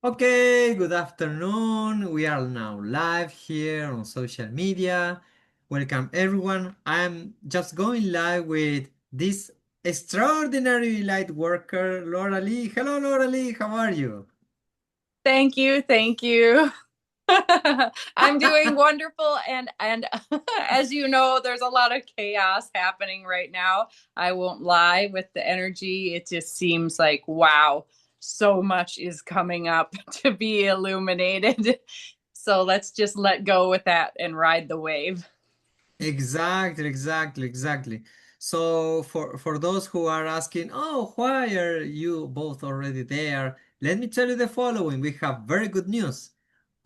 Okay, good afternoon. We are now live here on social media. Welcome everyone. I'm just going live with this extraordinary light worker, Laura Lee. Hello, Laura Lee. How are you? Thank you, thank you. I'm doing wonderful, and as you know, there's a lot of chaos happening right now. I won't lie, with the energy, it just seems like wow, so much is coming up to be illuminated. So let's just let go with that and ride the wave. Exactly. So for those who are asking, oh, why are you both already there? Let me tell you the following. We have very good news.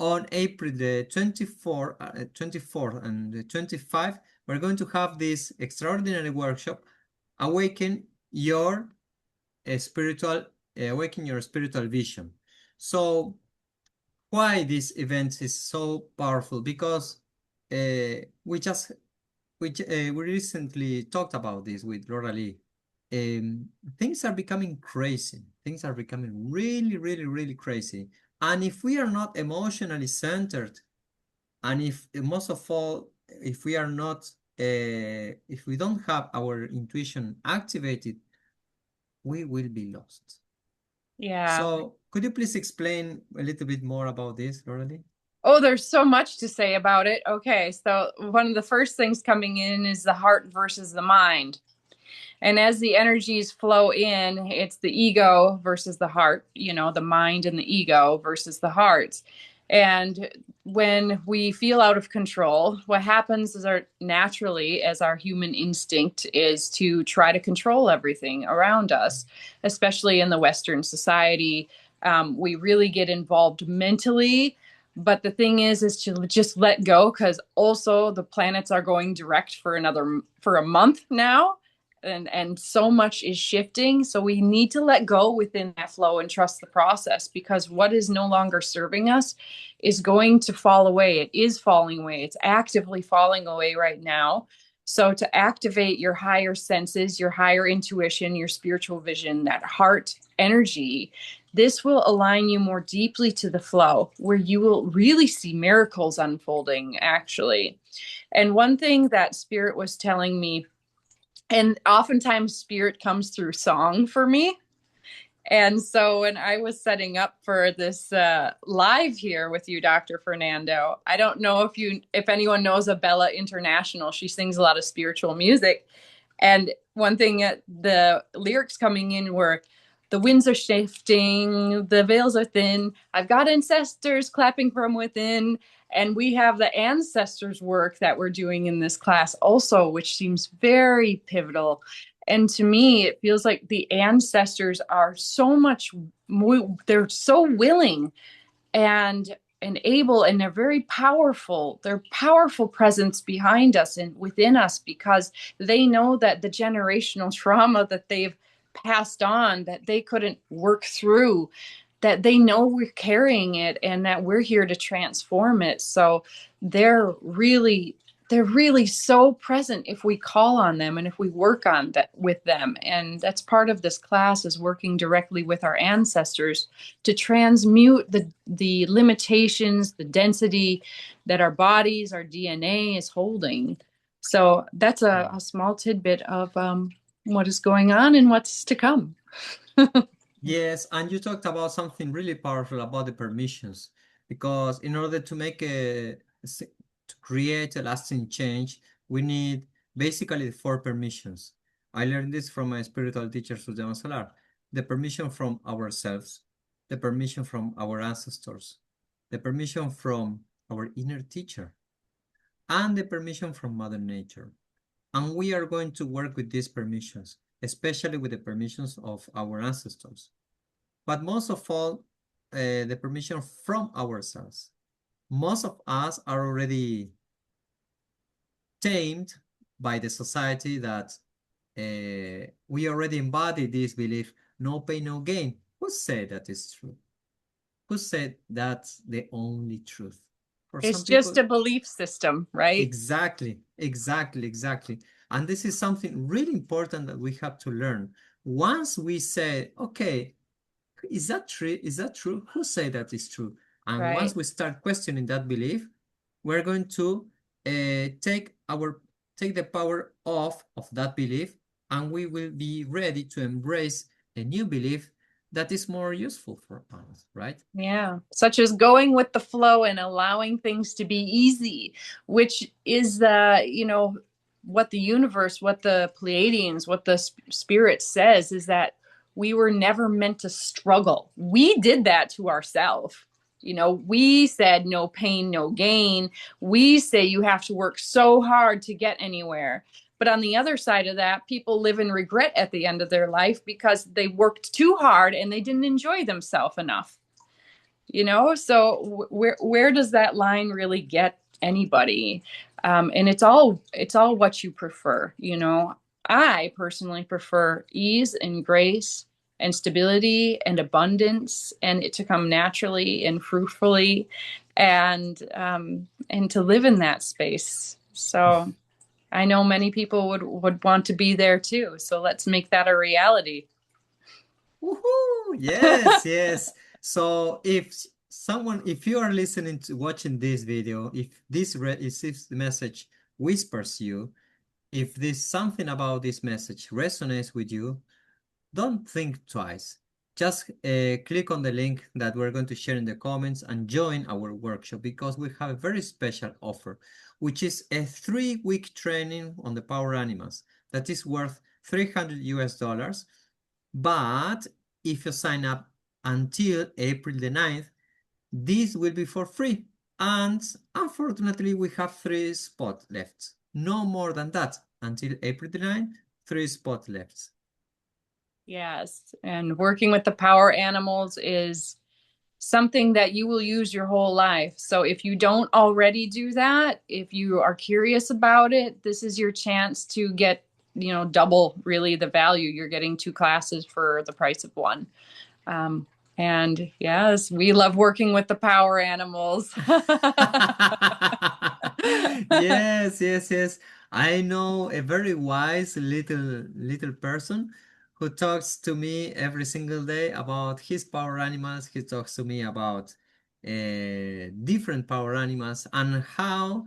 On April the 24th and the 25th, we're going to have this extraordinary workshop, Awaken Your Spiritual Awaken Your Spiritual Vision. So why this event is so powerful? Because we just we recently talked about this with Laura Lee. Things are becoming crazy. Things are becoming really crazy. And if we are not emotionally centered, and if most of all, if we are not, if we don't have our intuition activated, we will be lost. Yeah. So, could you please explain a little bit more about this, Laura Lee? Oh, there's so much to say about it. Okay, so one of the first things coming in is the heart versus the mind. And as the energies flow in, it's the ego versus the heart, the mind and the ego versus the hearts. And when we feel out of control, what happens is our naturally, as our human instinct, is to try to control everything around us, especially in the Western society. We really get involved mentally. But the thing is to just let go, because also the planets are going direct for a month now, and so much is shifting, so we need to let go within that flow and trust the process, because what is no longer serving us is going to fall away. It is falling away. It's actively falling away right now. So to activate your higher senses, your higher intuition, your spiritual vision, that heart energy, this will align you more deeply to the flow, where you will really see miracles unfolding, actually. And one thing that spirit was telling me, and oftentimes spirit comes through song for me. And so when I was setting up for this live here with you, Dr. Fernando, I don't know if anyone knows Abella International. She sings a lot of spiritual music. And one thing, the lyrics coming in were, the winds are shifting, the veils are thin. I've got ancestors clapping from within. And we have the ancestors work that we're doing in this class also, which seems very pivotal. And to me, it feels like the ancestors are so much more, they're so willing and able, and they're very powerful. They're powerful presence behind us and within us, because they know that the generational trauma that they've passed on, that they couldn't work through, that they know we're carrying it and that we're here to transform it. So they're really they're really so present if we call on them and if we work on that with them. And that's part of this class, is working directly with our ancestors to transmute the limitations, the density that our bodies, our DNA is holding. So that's a small tidbit of what is going on and what's to come. Yes, and you talked about something really powerful about the permissions, because in order to to create a lasting change, we need basically four permissions. I learned this from my spiritual teacher, Sultana Salar. The permission from ourselves, the permission from our ancestors, the permission from our inner teacher, and the permission from Mother Nature. And we are going to work with these permissions, especially with the permissions of our ancestors. But most of all, the permission from ourselves. Most of us are already tamed by the society that we already embody this belief, no pain, no gain. Who said that is true? Who said that's the only truth? For It's some just people, a belief system, right? exactly. And this is something really important that we have to learn. Once we say, okay, is that true? Is that true? Who say that is true? And once Right. we start questioning that belief, we're going to take the power off of that belief, and we will be ready to embrace a new belief that is more useful for us, right? Yeah, such as going with the flow and allowing things to be easy, which is what the universe, what the Pleiadians, what the spirit says is that we were never meant to struggle. We did that to ourselves. We said no pain, no gain. We say you have to work so hard to get anywhere. But on the other side of that, people live in regret at the end of their life because they worked too hard and they didn't enjoy themselves enough. So where does that line really get anybody? And it's all what you prefer. I personally prefer ease and grace and stability and abundance, and it to come naturally and fruitfully, and to live in that space. So I know many people would want to be there too, so let's make that a reality. Woohoo! Yes, yes. So if you are listening to watching this video, if this message whispers you, if this something about this message resonates with you, don't think twice. Just click on the link that we're going to share in the comments and join our workshop, because we have a very special offer, which is a 3-week training on the power animals that is worth $300. But if you sign up until April the 9th, this will be for free. And unfortunately, we have 3 spots left. No more than that. Until April the 9th, 3 spots left. Yes, and working with the power animals is something that you will use your whole life. So if you don't already do that, if you are curious about it, this is your chance to get, double really the value. You're getting 2 classes for the price of one. And yes, we love working with the power animals. Yes, yes, yes. I know a very wise little person who talks to me every single day about his power animals. He talks to me about different power animals and how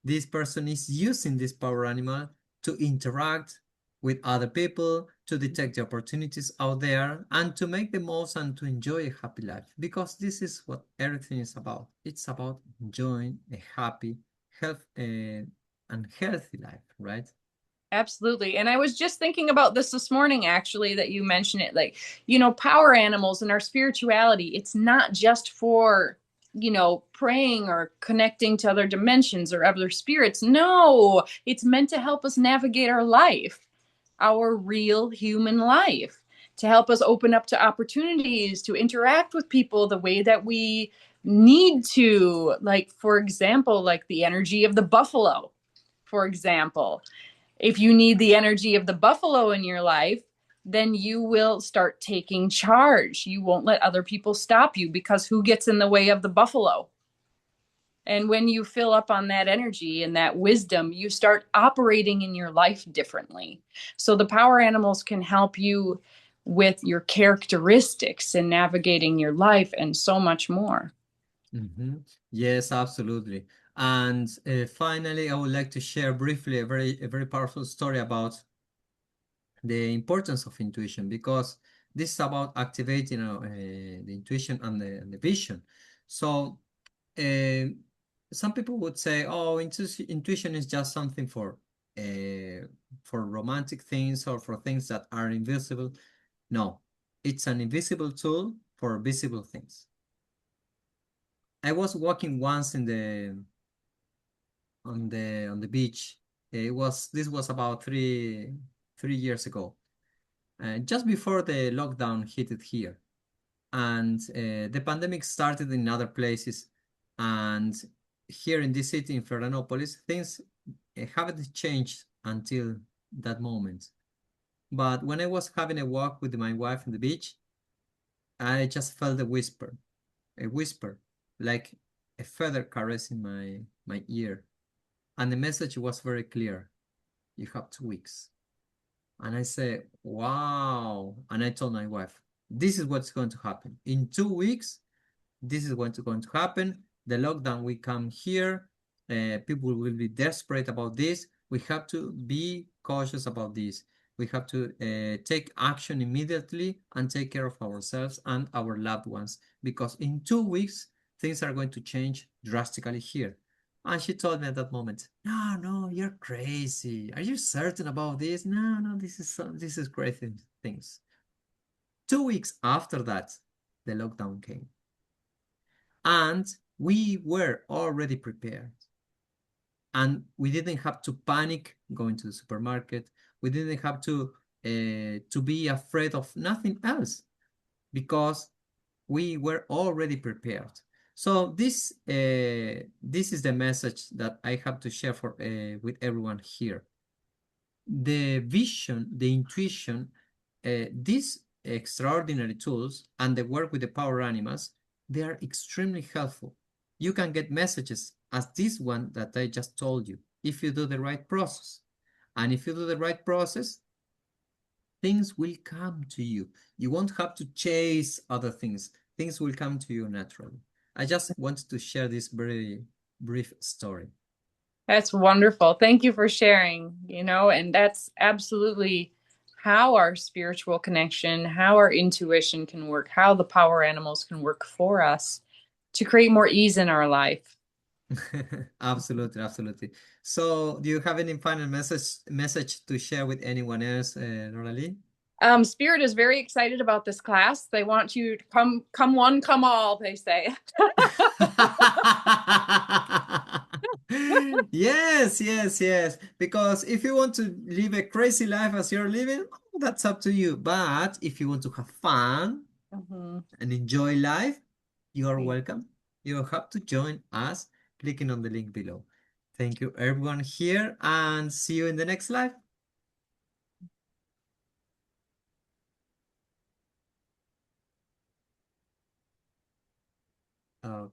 this person is using this power animal to interact with other people, to detect the opportunities out there, and to make the most and to enjoy a happy life. Because this is what everything is about. It's about enjoying a happy, and healthy life, right? Absolutely. And I was just thinking about this morning, actually, that you mentioned it. Like, power animals and our spirituality, it's not just for, praying or connecting to other dimensions or other spirits. No, it's meant to help us navigate our life, our real human life, to help us open up to opportunities, to interact with people the way that we need to. Like, for example, like the energy of the buffalo, for example. If you need the energy of the buffalo in your life, then you will start taking charge. You won't let other people stop you, because who gets in the way of the buffalo? And when you fill up on that energy and that wisdom, you start operating in your life differently. So the power animals can help you with your characteristics and navigating your life and so much more. Mhm. Yes, absolutely. And finally, I would like to share briefly a very powerful story about the importance of intuition, because this is about activating the intuition and the vision. So uh, some people would say, oh, intuition is just something for romantic things or for things that are invisible. No, it's an invisible tool for visible things. I was walking once in the on the beach. This was about three years ago, just before the lockdown hit it here, and the pandemic started in other places, and here in this city in Florianopolis, things haven't changed until that moment. But when I was having a walk with my wife on the beach, I just felt a whisper, like a feather caressing my ear, and the message was very clear: you have 2 weeks. And I said, wow. And I told my wife, This is what's going to happen. In 2 weeks, this is what's going to happen. The lockdown will come here. People will be desperate about this. We have to be cautious about this. We have to take action immediately and take care of ourselves and our loved ones, because in 2 weeks, things are going to change drastically here. And she told me at that moment, no, no, you're crazy. Are you certain about this? No, no, this is crazy things. 2 weeks after that, the lockdown came. And we were already prepared. And we didn't have to panic going to the supermarket. We didn't have to be afraid of nothing else, because we were already prepared. So this is the message that I have to share with everyone here. The vision, the intuition, these extraordinary tools and the work with the power animals, they are extremely helpful. You can get messages as this one that I just told you if you do the right process. And if you do the right process, things will come to you. You won't have to chase other things. Things will come to you naturally. I just wanted to share this very brief story. That's wonderful. Thank you for sharing, and that's absolutely how our spiritual connection, how our intuition can work, how the power animals can work for us to create more ease in our life. Absolutely, absolutely. So, do you have any final message to share with anyone else, Laura Lee? Spirit is very excited about this class. They want you to come one, come all, they say. Yes, yes, yes. Because if you want to live a crazy life as you're living, that's up to you. But if you want to have fun Mhm. and enjoy life, you are Right. welcome. You have to join us clicking on the link below. Thank you, everyone here, and see you in the next live. Okay.